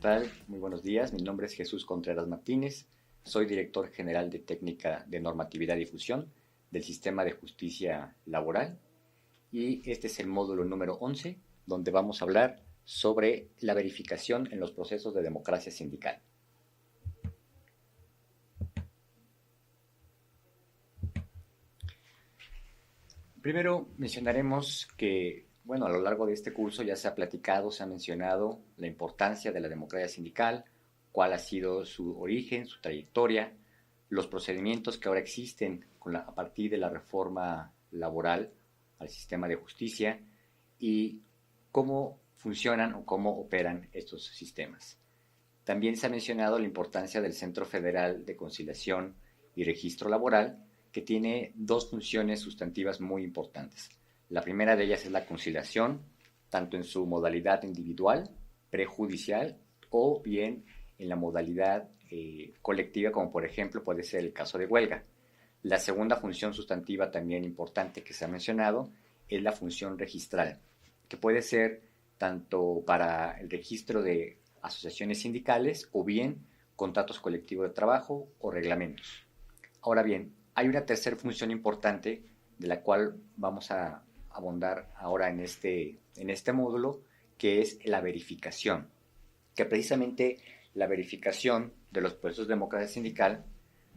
tal? Muy buenos días. Mi nombre es Jesús Contreras Martínez. Soy director general de Técnica de Normatividad y Difusión del Sistema de Justicia Laboral y este es el módulo número 11, donde vamos a hablar sobre la verificación en los procesos de democracia sindical. Primero mencionaremos que, a lo largo de este curso ya se ha platicado, se ha mencionado la importancia de la democracia sindical, cuál ha sido su origen, su trayectoria, los procedimientos que ahora existen a partir de la reforma laboral al sistema de justicia y cómo funcionan o cómo operan estos sistemas. También se ha mencionado la importancia del Centro Federal de Conciliación y Registro Laboral, que tiene dos funciones sustantivas muy importantes. La primera de ellas es la conciliación, tanto en su modalidad individual, prejudicial, o bien en la modalidad colectiva, como por ejemplo puede ser el caso de huelga. La segunda función sustantiva también importante que se ha mencionado es la función registral, que puede ser tanto para el registro de asociaciones sindicales o bien contratos colectivos de trabajo o reglamentos. Ahora bien, hay una tercera función importante de la cual vamos a abundar ahora en este módulo, que es la verificación, que precisamente la verificación de los procesos de democracia sindical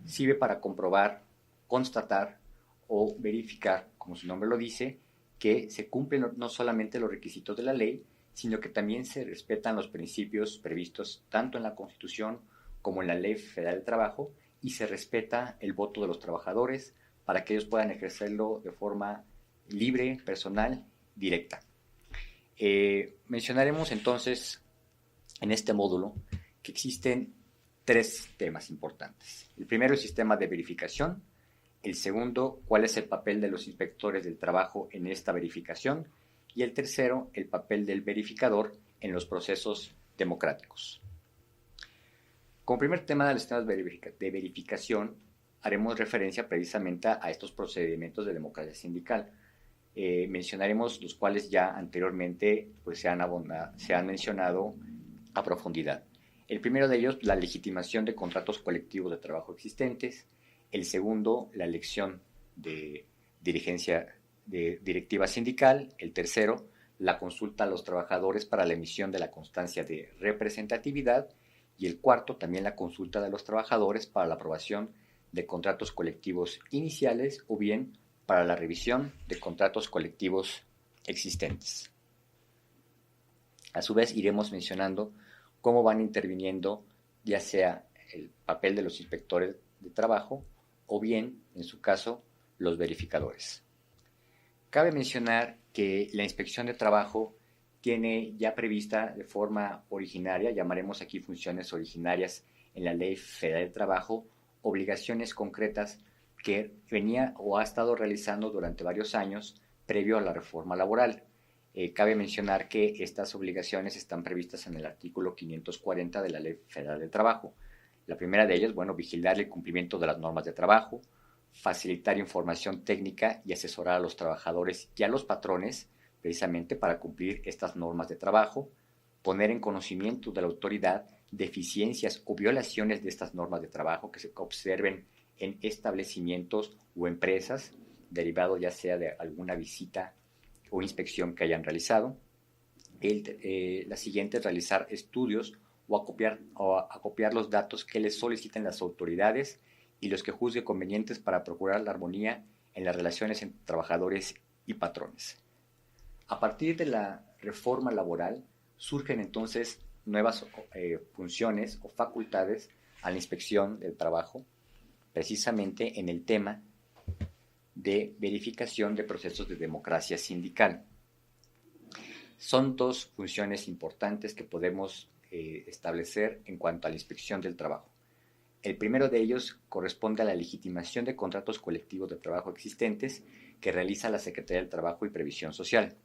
sirve para comprobar, constatar o verificar, como su nombre lo dice, que se cumplen no solamente los requisitos de la ley, sino que también se respetan los principios previstos tanto en la Constitución como en la Ley Federal del Trabajo y se respeta el voto de los trabajadores para que ellos puedan ejercerlo de forma libre, personal, directa. Mencionaremos entonces en este módulo que existen tres temas importantes. El primero, el sistema de verificación. El segundo, cuál es el papel de los inspectores del trabajo en esta verificación. Y el tercero, el papel del verificador en los procesos democráticos. Como primer tema de los sistemas de verificación, haremos referencia precisamente a estos procedimientos de democracia sindical. Mencionaremos los cuales ya anteriormente se han mencionado a profundidad. El primero de ellos, la legitimación de contratos colectivos de trabajo existentes. El segundo, la elección de directiva sindical. El tercero, la consulta a los trabajadores para la emisión de la constancia de representatividad. Y el cuarto, también la consulta de los trabajadores para la aprobación de contratos colectivos iniciales o bien para la revisión de contratos colectivos existentes. A su vez, iremos mencionando cómo van interviniendo ya sea el papel de los inspectores de trabajo o bien, en su caso, los verificadores. Cabe mencionar que la inspección de trabajo tiene ya prevista de forma originaria, llamaremos aquí funciones originarias en la Ley Federal del Trabajo, obligaciones concretas que venía o ha estado realizando durante varios años previo a la reforma laboral. Cabe mencionar que estas obligaciones están previstas en el artículo 540 de la Ley Federal del Trabajo. La primera de ellas, vigilar el cumplimiento de las normas de trabajo, facilitar información técnica y asesorar a los trabajadores y a los patrones precisamente para cumplir estas normas de trabajo, poner en conocimiento de la autoridad deficiencias o violaciones de estas normas de trabajo que se observen en establecimientos o empresas, derivado ya sea de alguna visita o inspección que hayan realizado. La siguiente es realizar estudios o acopiar los datos que les soliciten las autoridades y los que juzgue convenientes para procurar la armonía en las relaciones entre trabajadores y patrones. A partir de la reforma laboral surgen entonces nuevas funciones o facultades a la inspección del trabajo, precisamente en el tema de verificación de procesos de democracia sindical. Son dos funciones importantes que podemos establecer en cuanto a la inspección del trabajo. El primero de ellos corresponde a la legitimación de contratos colectivos de trabajo existentes que realiza la Secretaría del Trabajo y Previsión Social.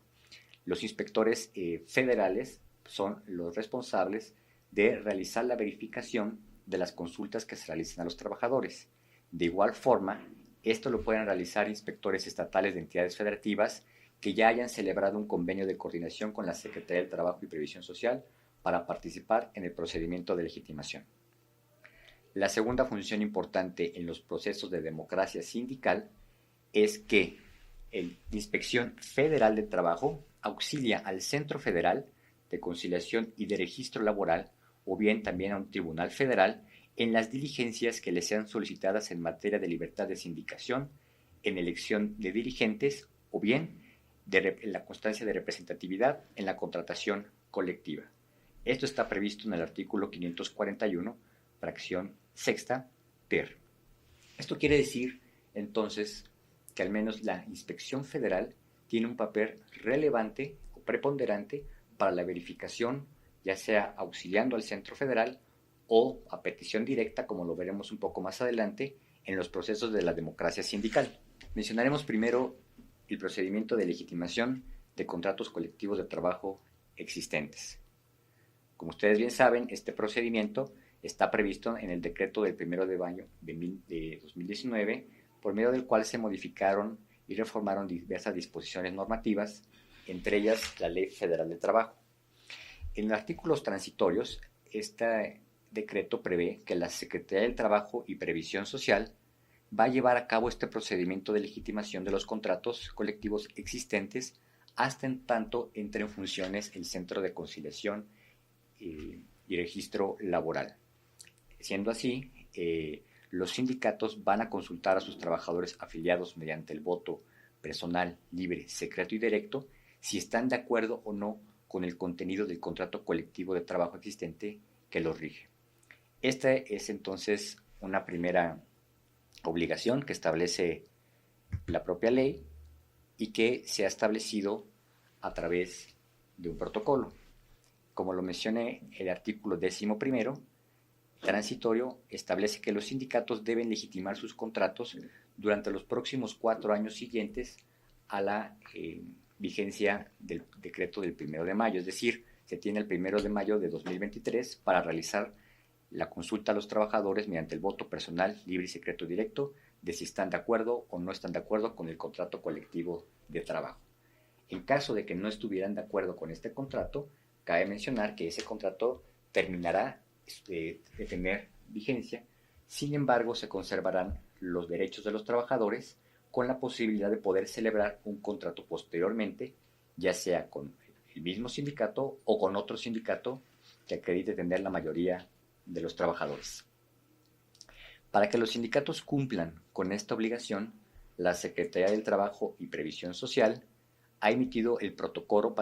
Los inspectores federales son los responsables de realizar la verificación de las consultas que se realizan a los trabajadores. De igual forma, esto lo pueden realizar inspectores estatales de entidades federativas que ya hayan celebrado un convenio de coordinación con la Secretaría del Trabajo y Previsión Social para participar en el procedimiento de legitimación. La segunda función importante en los procesos de democracia sindical es que la Inspección Federal del Trabajo auxilia al Centro Federal de Conciliación y de Registro Laboral, o bien también a un tribunal federal, en las diligencias que le sean solicitadas en materia de libertad de sindicación, en elección de dirigentes, o bien en la constancia de representatividad en la contratación colectiva. Esto está previsto en el artículo 541, fracción sexta, ter. Esto quiere decir, entonces, que al menos la Inspección Federal tiene un papel relevante o preponderante para la verificación, ya sea auxiliando al Centro Federal o a petición directa, como lo veremos un poco más adelante, en los procesos de la democracia sindical. Mencionaremos primero el procedimiento de legitimación de contratos colectivos de trabajo existentes. Como ustedes bien saben, este procedimiento está previsto en el decreto del 1 de mayo de 2019, por medio del cual se modificaron y reformaron diversas disposiciones normativas, entre ellas la Ley Federal del Trabajo. En los artículos transitorios, este decreto prevé que la Secretaría del Trabajo y Previsión Social va a llevar a cabo este procedimiento de legitimación de los contratos colectivos existentes hasta en tanto entre en funciones el Centro de Conciliación y Registro Laboral. Siendo así, los sindicatos van a consultar a sus trabajadores afiliados mediante el voto personal, libre, secreto y directo si están de acuerdo o no con el contenido del contrato colectivo de trabajo existente que los rige. Esta es entonces una primera obligación que establece la propia ley y que se ha establecido a través de un protocolo. Como lo mencioné, el artículo 11º transitorio establece que los sindicatos deben legitimar sus contratos durante los próximos 4 años siguientes a la vigencia del decreto del 1 de mayo, es decir, se tiene el 1 de mayo de 2023 para realizar la consulta a los trabajadores mediante el voto personal, libre y secreto directo de si están de acuerdo o no están de acuerdo con el contrato colectivo de trabajo. En caso de que no estuvieran de acuerdo con este contrato, cabe mencionar que ese contrato terminará de tener vigencia, sin embargo se conservarán los derechos de los trabajadores con la posibilidad de poder celebrar un contrato posteriormente, ya sea con el mismo sindicato o con otro sindicato que acredite tener la mayoría de los trabajadores. Para que los sindicatos cumplan con esta obligación, la Secretaría del Trabajo y Previsión Social ha emitido el protocolo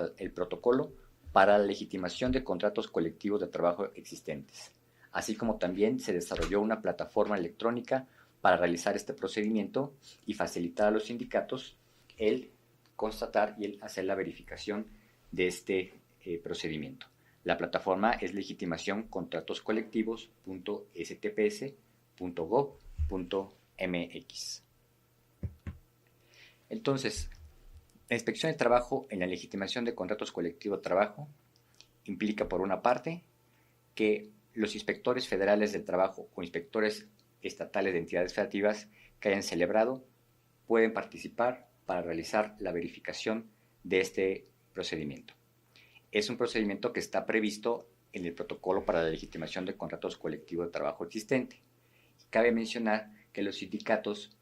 para la legitimación de contratos colectivos de trabajo existentes, así como también se desarrolló una plataforma electrónica para realizar este procedimiento y facilitar a los sindicatos el constatar y el hacer la verificación de este procedimiento. La plataforma es legitimación-contratoscolectivos.stps.gov.mx. Entonces, la inspección de trabajo en la legitimación de contratos colectivos de trabajo implica, por una parte, que los inspectores federales del trabajo o inspectores estatales de entidades federativas que hayan celebrado pueden participar para realizar la verificación de este procedimiento. Es un procedimiento que está previsto en el protocolo para la legitimación de contratos colectivos de trabajo existente. Cabe mencionar que los sindicatos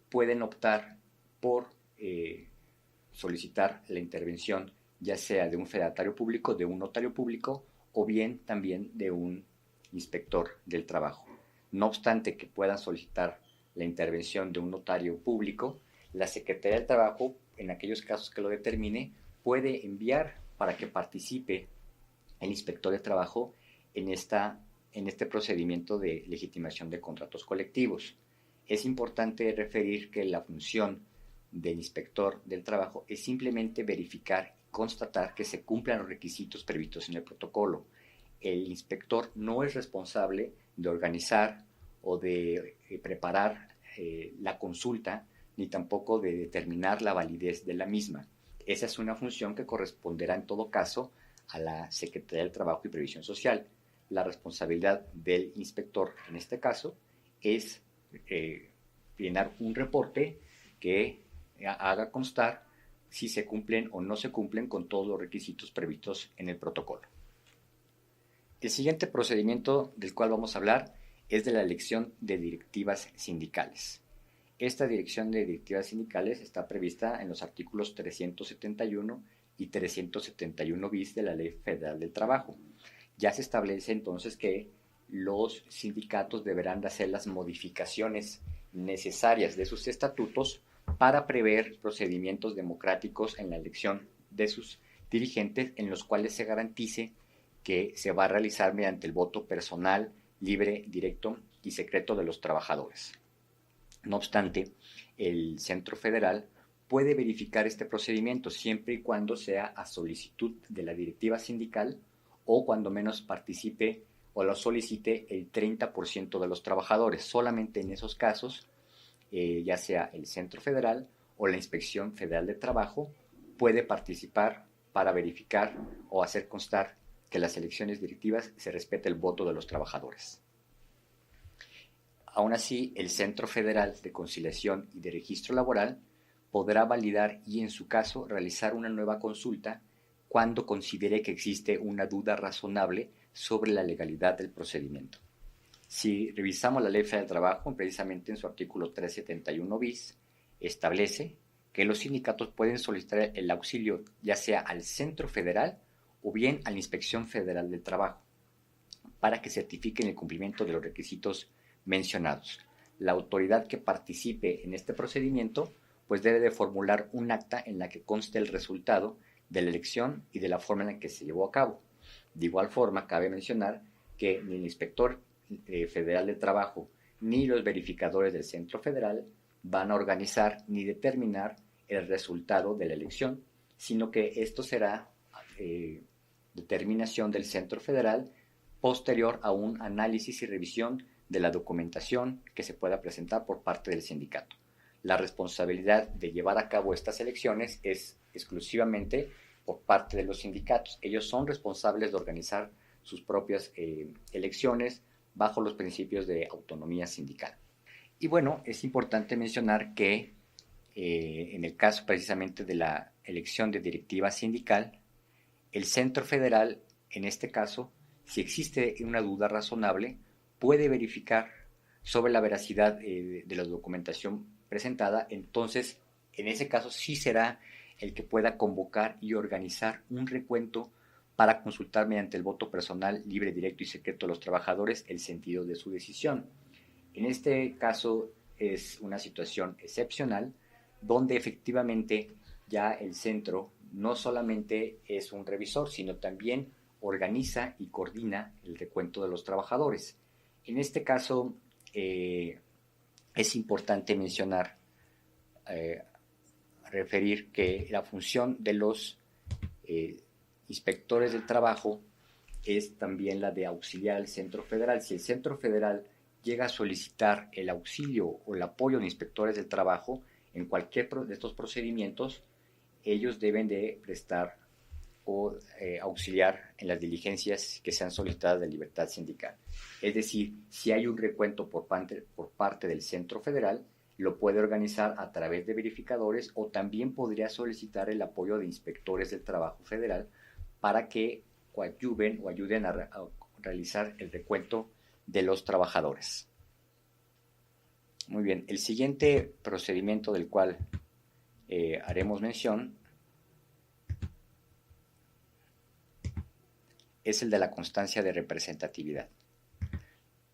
pueden optar por solicitar la intervención ya sea de un fedatario público, de un notario público o bien también de un inspector del trabajo. No obstante que puedan solicitar la intervención de un notario público, la Secretaría del Trabajo, en aquellos casos que lo determine, puede enviar para que participe el inspector de trabajo en este procedimiento de legitimación de contratos colectivos. Es importante referir que la función del inspector del trabajo es simplemente verificar y constatar que se cumplan los requisitos previstos en el protocolo. El inspector no es responsable de organizar o de preparar la consulta, ni tampoco de determinar la validez de la misma. Esa es una función que corresponderá en todo caso a la Secretaría del Trabajo y Previsión Social. La responsabilidad del inspector en este caso es llenar un reporte que haga constar si se cumplen o no se cumplen con todos los requisitos previstos en el protocolo. El siguiente procedimiento del cual vamos a hablar es de la elección de directivas sindicales. Esta dirección de directivas sindicales está prevista en los artículos 371 y 371 bis de la Ley Federal del Trabajo. Ya se establece entonces que los sindicatos deberán de hacer las modificaciones necesarias de sus estatutos para prever procedimientos democráticos en la elección de sus dirigentes, en los cuales se garantice que se va a realizar mediante el voto personal, libre, directo y secreto de los trabajadores. No obstante, el Centro Federal puede verificar este procedimiento siempre y cuando sea a solicitud de la directiva sindical o cuando menos participe o lo solicite el 30% de los trabajadores. Solamente en esos casos, ya sea el Centro Federal o la Inspección Federal de Trabajo, puede participar para verificar o hacer constar que las elecciones directivas se respete el voto de los trabajadores. Aún así, el Centro Federal de Conciliación y de Registro Laboral podrá validar y, en su caso, realizar una nueva consulta cuando considere que existe una duda razonable sobre la legalidad del procedimiento. Si revisamos la Ley Federal del Trabajo, precisamente en su artículo 371 bis, establece que los sindicatos pueden solicitar el auxilio ya sea al Centro Federal o bien a la Inspección Federal del Trabajo para que certifiquen el cumplimiento de los requisitos mencionados. La autoridad que participe en este procedimiento pues debe de formular un acta en la que conste el resultado de la elección y de la forma en la que se llevó a cabo. De igual forma, cabe mencionar que ni el inspector federal de trabajo ni los verificadores del Centro Federal van a organizar ni determinar el resultado de la elección, sino que esto será determinación del Centro Federal posterior a un análisis y revisión de la documentación que se pueda presentar por parte del sindicato. La responsabilidad de llevar a cabo estas elecciones es exclusivamente por parte de los sindicatos. Ellos son responsables de organizar sus propias elecciones bajo los principios de autonomía sindical. Y bueno, es importante mencionar que en el caso precisamente de la elección de directiva sindical, el Centro Federal, en este caso, si existe una duda razonable, puede verificar sobre la veracidad de la documentación presentada. Entonces, en ese caso sí será el que pueda convocar y organizar un recuento para consultar mediante el voto personal, libre, directo y secreto de los trabajadores el sentido de su decisión. En este caso es una situación excepcional donde efectivamente ya el centro no solamente es un revisor, sino también organiza y coordina el recuento de los trabajadores. En este caso es importante mencionar, referir que la función de los inspectores del trabajo es también la de auxiliar al Centro Federal. Si el Centro Federal llega a solicitar el auxilio o el apoyo de inspectores del trabajo en cualquier de estos procedimientos, ellos deben de prestar o auxiliar en las diligencias que sean solicitadas de libertad sindical. Es decir, si hay un recuento por parte del Centro Federal, lo puede organizar a través de verificadores o también podría solicitar el apoyo de inspectores del trabajo federal para que coadyuven o ayuden a realizar el recuento de los trabajadores. Muy bien, el siguiente procedimiento del cual haremos mención es el de la constancia de representatividad.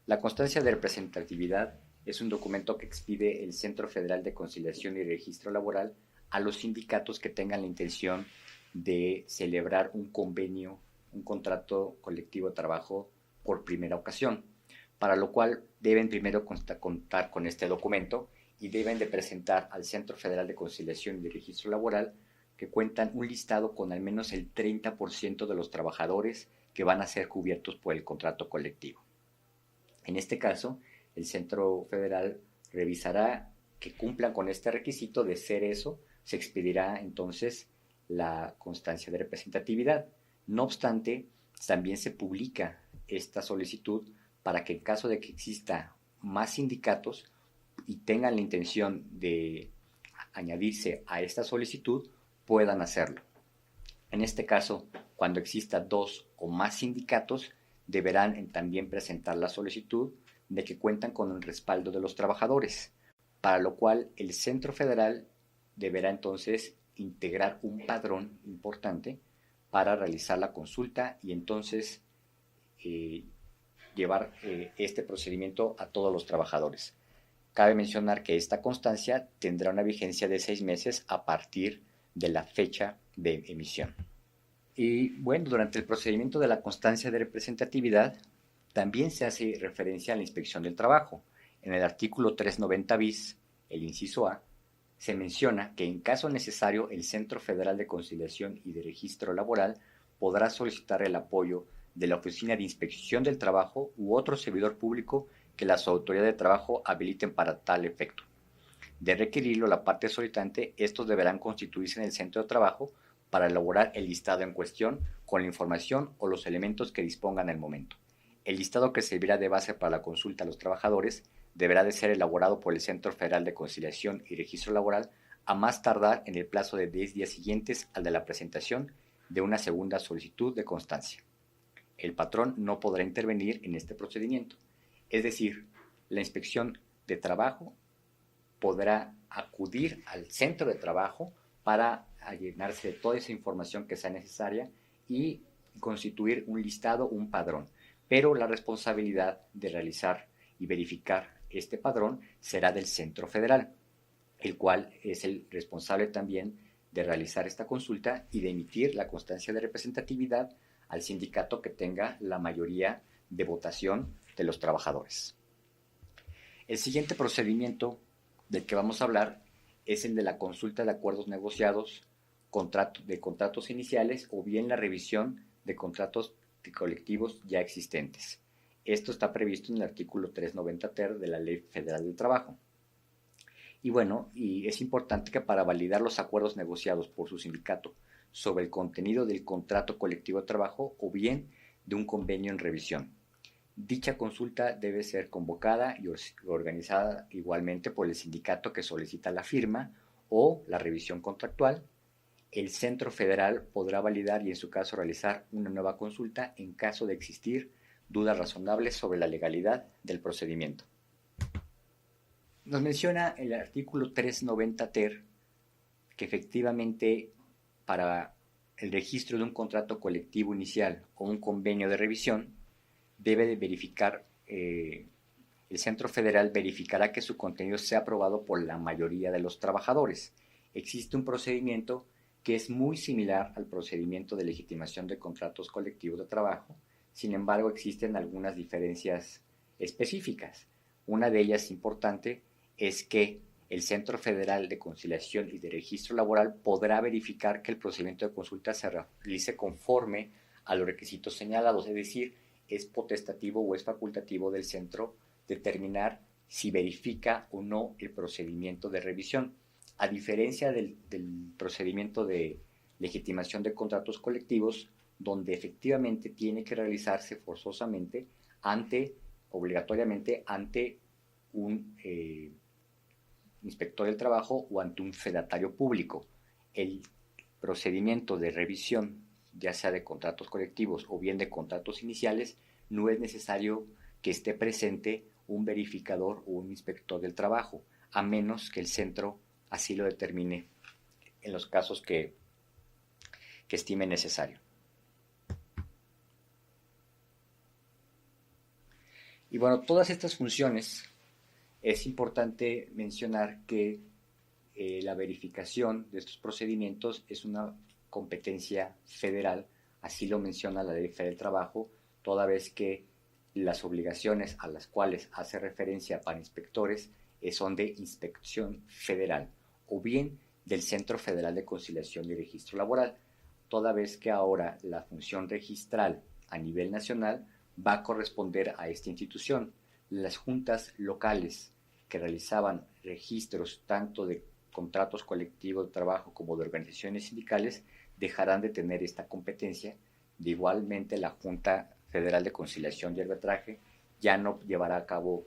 La constancia de representatividad es un documento que expide el Centro Federal de Conciliación y Registro Laboral a los sindicatos que tengan la intención de celebrar un convenio, un contrato colectivo de trabajo por primera ocasión, para lo cual deben primero contar con este documento y deben de presentar al Centro Federal de Conciliación y Registro Laboral que cuentan un listado con al menos el 30% de los trabajadores que van a ser cubiertos por el contrato colectivo. En este caso, el Centro Federal revisará que cumplan con este requisito. De ser eso, se expedirá entonces la constancia de representatividad. No obstante, también se publica esta solicitud para que en caso de que exista más sindicatos y tengan la intención de añadirse a esta solicitud, puedan hacerlo. En este caso, cuando exista 2 o más sindicatos, deberán también presentar la solicitud de que cuentan con el respaldo de los trabajadores, para lo cual el Centro Federal deberá entonces integrar un padrón importante para realizar la consulta y entonces llevar este procedimiento a todos los trabajadores. Cabe mencionar que esta constancia tendrá una vigencia de 6 meses a partir de la fecha de emisión. Y bueno, durante el procedimiento de la constancia de representatividad también se hace referencia a la inspección del trabajo. En el artículo 390 bis, el inciso A, se menciona que en caso necesario el Centro Federal de Conciliación y de Registro Laboral podrá solicitar el apoyo de la Oficina de Inspección del Trabajo u otro servidor público que las autoridades de trabajo habiliten para tal efecto. De requerirlo la parte solicitante, estos deberán constituirse en el centro de trabajo para elaborar el listado en cuestión con la información o los elementos que dispongan al momento. El listado que servirá de base para la consulta a los trabajadores deberá de ser elaborado por el Centro Federal de Conciliación y Registro Laboral a más tardar en el plazo de 10 días siguientes al de la presentación de una segunda solicitud de constancia. El patrón no podrá intervenir en este procedimiento. Es decir, la inspección de trabajo podrá acudir al centro de trabajo para llenarse de toda esa información que sea necesaria y constituir un listado, un padrón. Pero la responsabilidad de realizar y verificar este padrón será del Centro Federal, el cual es el responsable también de realizar esta consulta y de emitir la constancia de representatividad al sindicato que tenga la mayoría de votación de los trabajadores. El siguiente procedimiento del que vamos a hablar es el de la consulta de acuerdos negociados, de contratos iniciales o bien la revisión de contratos colectivos ya existentes. Esto está previsto en el artículo 390 ter de la Ley Federal del Trabajo. Y bueno, y es importante que para validar los acuerdos negociados por su sindicato sobre el contenido del contrato colectivo de trabajo o bien de un convenio en revisión, dicha consulta debe ser convocada y organizada igualmente por el sindicato que solicita la firma o la revisión contractual. El Centro Federal podrá validar y en su caso realizar una nueva consulta en caso de existir dudas razonables sobre la legalidad del procedimiento. Nos menciona el artículo 390 ter que efectivamente para el registro de un contrato colectivo inicial o un convenio de revisión debe de verificar, el Centro Federal verificará que su contenido sea aprobado por la mayoría de los trabajadores. Existe un procedimiento que es muy similar al procedimiento de legitimación de contratos colectivos de trabajo, sin embargo existen algunas diferencias específicas. Una de ellas importante es que el Centro Federal de Conciliación y de Registro Laboral podrá verificar que el procedimiento de consulta se realice conforme a los requisitos señalados, es decir, es potestativo o es facultativo del centro determinar si verifica o no el procedimiento de revisión. A diferencia del procedimiento de legitimación de contratos colectivos, donde efectivamente tiene que realizarse forzosamente obligatoriamente ante un inspector del trabajo o ante un fedatario público. El procedimiento de revisión, ya sea de contratos colectivos o bien de contratos iniciales, no es necesario que esté presente un verificador o un inspector del trabajo, a menos que el centro así lo determine en los casos que estime necesario. Y bueno, todas estas funciones, es importante mencionar que la verificación de estos procedimientos es una competencia federal, así lo menciona la Ley Federal del Trabajo, toda vez que las obligaciones a las cuales hace referencia para inspectores son de inspección federal o bien del Centro Federal de Conciliación y Registro Laboral, toda vez que ahora la función registral a nivel nacional va a corresponder a esta institución. Las juntas locales que realizaban registros tanto de contratos colectivos de trabajo como de organizaciones sindicales dejarán de tener esta competencia. De igualmente, la Junta Federal de Conciliación y Arbitraje ya no llevará a cabo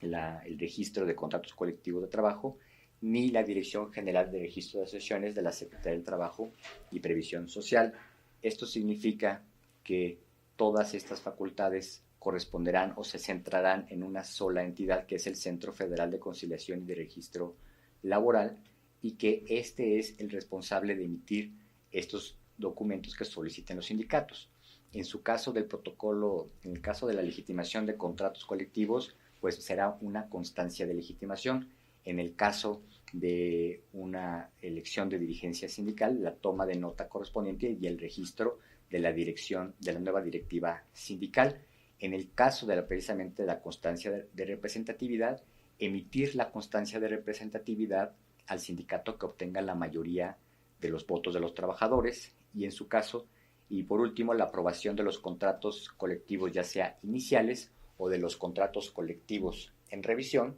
el registro de contratos colectivos de trabajo, ni la Dirección General de Registro de Asociaciones de la Secretaría del Trabajo y Previsión Social. Esto significa que todas estas facultades corresponderán o se centrarán en una sola entidad, que es el Centro Federal de Conciliación y de Registro Laboral, y que este es el responsable de emitir estos documentos que soliciten los sindicatos. En su caso del protocolo, en el caso de la legitimación de contratos colectivos, pues será una constancia de legitimación. En el caso de una elección de dirigencia sindical, la toma de nota correspondiente y el registro de la dirección de la nueva directiva sindical. En el caso de precisamente la constancia de representatividad, emitir la constancia de representatividad al sindicato que obtenga la mayoría de los votos de los trabajadores, y en su caso, y por último, la aprobación de los contratos colectivos, ya sea iniciales o de los contratos colectivos en revisión,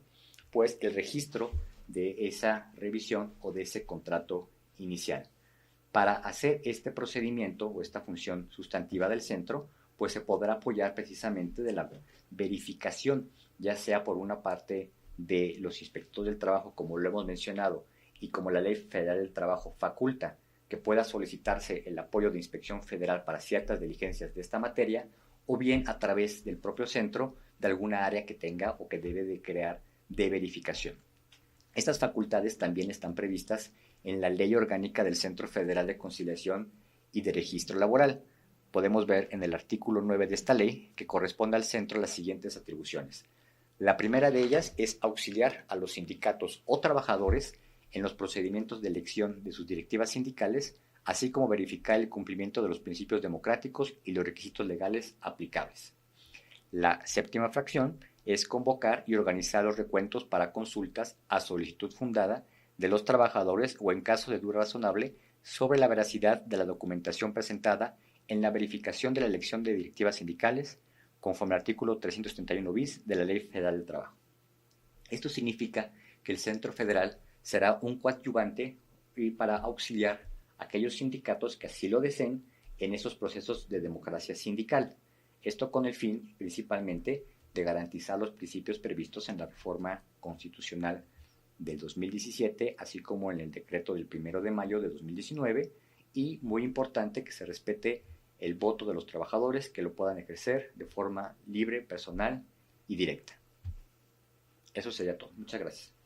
pues el registro de esa revisión o de ese contrato inicial. Para hacer este procedimiento o esta función sustantiva del centro, pues se podrá apoyar precisamente de la verificación, ya sea por una parte de los inspectores del trabajo, como lo hemos mencionado, y como la Ley Federal del Trabajo faculta que pueda solicitarse el apoyo de inspección federal para ciertas diligencias de esta materia, o bien a través del propio centro de alguna área que tenga o que debe de crear de verificación. Estas facultades también están previstas en la Ley Orgánica del Centro Federal de Conciliación y de Registro Laboral. Podemos ver en el artículo 9 de esta ley que corresponde al centro las siguientes atribuciones. La primera de ellas es auxiliar a los sindicatos o trabajadores en los procedimientos de elección de sus directivas sindicales, así como verificar el cumplimiento de los principios democráticos y los requisitos legales aplicables. La séptima fracción es convocar y organizar los recuentos para consultas a solicitud fundada de los trabajadores o en caso de duda razonable sobre la veracidad de la documentación presentada en la verificación de la elección de directivas sindicales, conforme al artículo 331 bis de la Ley Federal del Trabajo. Esto significa que el Centro Federal será un coadyuvante para auxiliar a aquellos sindicatos que así lo deseen en esos procesos de democracia sindical. Esto con el fin, principalmente, de garantizar los principios previstos en la reforma constitucional del 2017, así como en el decreto del 1 de mayo de 2019, y muy importante que se respete el voto de los trabajadores, que lo puedan ejercer de forma libre, personal y directa. Eso sería todo. Muchas gracias.